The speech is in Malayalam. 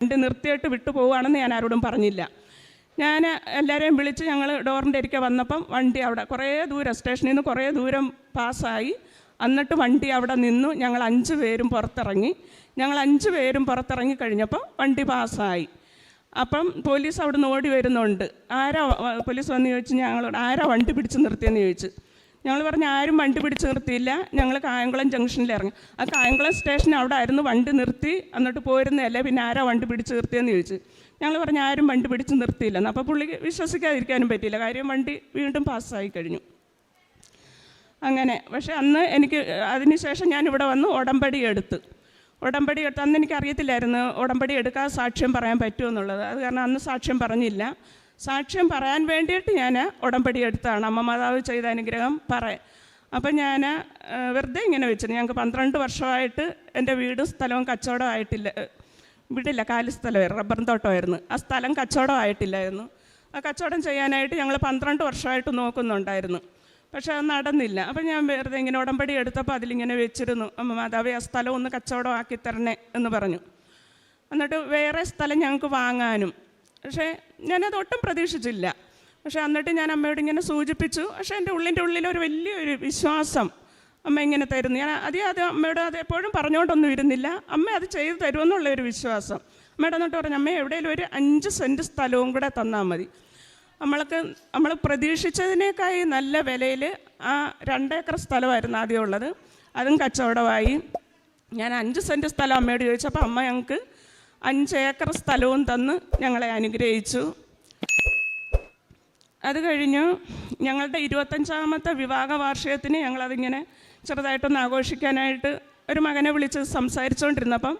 വണ്ടി നിർത്തിയിട്ട് വിട്ടു പോവുകയാണെന്ന് ഞാൻ ആരോടും പറഞ്ഞില്ല. ഞാൻ എല്ലാവരെയും വിളിച്ച് ഞങ്ങൾ ഡോറിൻ്റെ അരികെ വന്നപ്പം വണ്ടി അവിടെ കുറേ ദൂരം, സ്റ്റേഷനിൽ നിന്ന് കുറേ ദൂരം പാസ്സായി. എന്നിട്ട് വണ്ടി അവിടെ നിന്നു. ഞങ്ങൾ 5 പേരും പുറത്തിറങ്ങി. ഞങ്ങൾ 5 പേരും പുറത്തിറങ്ങി കഴിഞ്ഞപ്പം വണ്ടി പാസ്സായി. അപ്പം പോലീസ് അവിടെ നിന്ന് ഓടി വരുന്നുണ്ട്. പോലീസ് വന്ന് ചോദിച്ചു ഞങ്ങളോട്, ആരാ വണ്ടി പിടിച്ച് നിർത്തിയെന്ന് ചോദിച്ചു. ഞങ്ങൾ പറഞ്ഞു ആരും വണ്ടി പിടിച്ച് നിർത്തിയില്ല, ഞങ്ങൾ കായംകുളം ജംഗ്ഷനിൽ ഇറങ്ങി. ആ കായംകുളം സ്റ്റേഷൻ അവിടെ ആയിരുന്നു, വണ്ടി നിർത്തി എന്നിട്ട് പോരുന്നതല്ലേ, പിന്നെ ആരാ വണ്ടി പിടിച്ച് നിർത്തിയെന്ന് ചോദിച്ചു. ഞങ്ങൾ പറഞ്ഞു ആരും വണ്ടി പിടിച്ച് നിർത്തിയില്ലെന്ന്. അപ്പോൾ പുള്ളിക്ക് വിശ്വസിക്കാതിരിക്കാനും പറ്റിയില്ല, കാര്യം വണ്ടി വീണ്ടും പാസ്സായി കഴിഞ്ഞു. അങ്ങനെ പക്ഷേ അന്ന് എനിക്ക് അതിന് ശേഷം ഞാനിവിടെ വന്ന് ഉടമ്പടി എടുത്ത് അന്ന് എനിക്കറിയത്തില്ലായിരുന്നു ഉടമ്പടി എടുക്കാതെ സാക്ഷ്യം പറയാൻ പറ്റുമെന്നുള്ളത്. അത് കാരണം അന്ന് സാക്ഷ്യം പറഞ്ഞില്ല. സാക്ഷ്യം പറയാൻ വേണ്ടിയിട്ട് ഞാൻ ഉടമ്പടി എടുത്താണ്. അമ്മ മാതാവ് ചെയ്ത അനുഗ്രഹം പറയാൻ. അപ്പം ഞാൻ വെറുതെ ഇങ്ങനെ വെച്ചിരുന്നു. ഞങ്ങൾക്ക് 12 വർഷമായിട്ട് എൻ്റെ വീടും സ്ഥലവും കച്ചവടമായിട്ടില്ല. വീടില്ല, കാലി സ്ഥലമായിരുന്നു, റബ്ബർ തോട്ടമായിരുന്നു. ആ സ്ഥലം കച്ചവടമായിട്ടില്ലായിരുന്നു. ആ കച്ചവടം ചെയ്യാനായിട്ട് ഞങ്ങൾ 12 വർഷമായിട്ട് നോക്കുന്നുണ്ടായിരുന്നു. പക്ഷേ അത് നടന്നില്ല. അപ്പം ഞാൻ വെറുതെ ഇങ്ങനെ ഉടമ്പടി എടുത്തപ്പോൾ അതിലിങ്ങനെ വെച്ചിരുന്നു, അമ്മ മാതാവേ ആ സ്ഥലം ഒന്ന് കച്ചവടമാക്കി തരണേ എന്ന് പറഞ്ഞു. എന്നിട്ട് വേറെ സ്ഥലം ഞങ്ങൾക്ക് വാങ്ങാനും. പക്ഷേ ഞാനത് ഒട്ടും പ്രതീക്ഷിച്ചില്ല. പക്ഷേ എന്നിട്ട് ഞാൻ അമ്മയോട് ഇങ്ങനെ സൂചിപ്പിച്ചു. പക്ഷേ എൻ്റെ ഉള്ളിൽ ഒരു വലിയൊരു വിശ്വാസം അമ്മ ഇങ്ങനെ തരുന്നു. ഞാൻ അത് അമ്മയോട് അത് എപ്പോഴും പറഞ്ഞുകൊണ്ടൊന്നും ഇരുന്നില്ല. അമ്മ അത് ചെയ്തു തരുമെന്നുള്ളൊരു വിശ്വാസം. അമ്മയോട് എന്നിട്ട് പറഞ്ഞു, അമ്മ എവിടെയെങ്കിലും ഒരു 5 സെൻറ്റ് സ്ഥലവും കൂടെ തന്നാൽ മതി. നമ്മൾ പ്രതീക്ഷിച്ചതിനേക്കായി നല്ല വിലയിൽ ആ 2 ഏക്കർ സ്ഥലമായിരുന്നു ആദ്യം ഉള്ളത്. അതും കച്ചവടമായി. ഞാൻ 5 സെൻറ്റ് സ്ഥലം അമ്മയോട് ചോദിച്ചപ്പോൾ അമ്മ ഞങ്ങൾക്ക് 5 ഏക്കർ സ്ഥലവും തന്ന് ഞങ്ങളെ അനുഗ്രഹിച്ചു. അത് കഴിഞ്ഞു ഞങ്ങളുടെ 25ാമത്തെ വിവാഹ വാർഷികത്തിന് ഞങ്ങളതിങ്ങനെ ചെറുതായിട്ടൊന്ന് ആഘോഷിക്കാനായിട്ട് ഒരു മകനെ വിളിച്ച് സംസാരിച്ചുകൊണ്ടിരുന്നപ്പം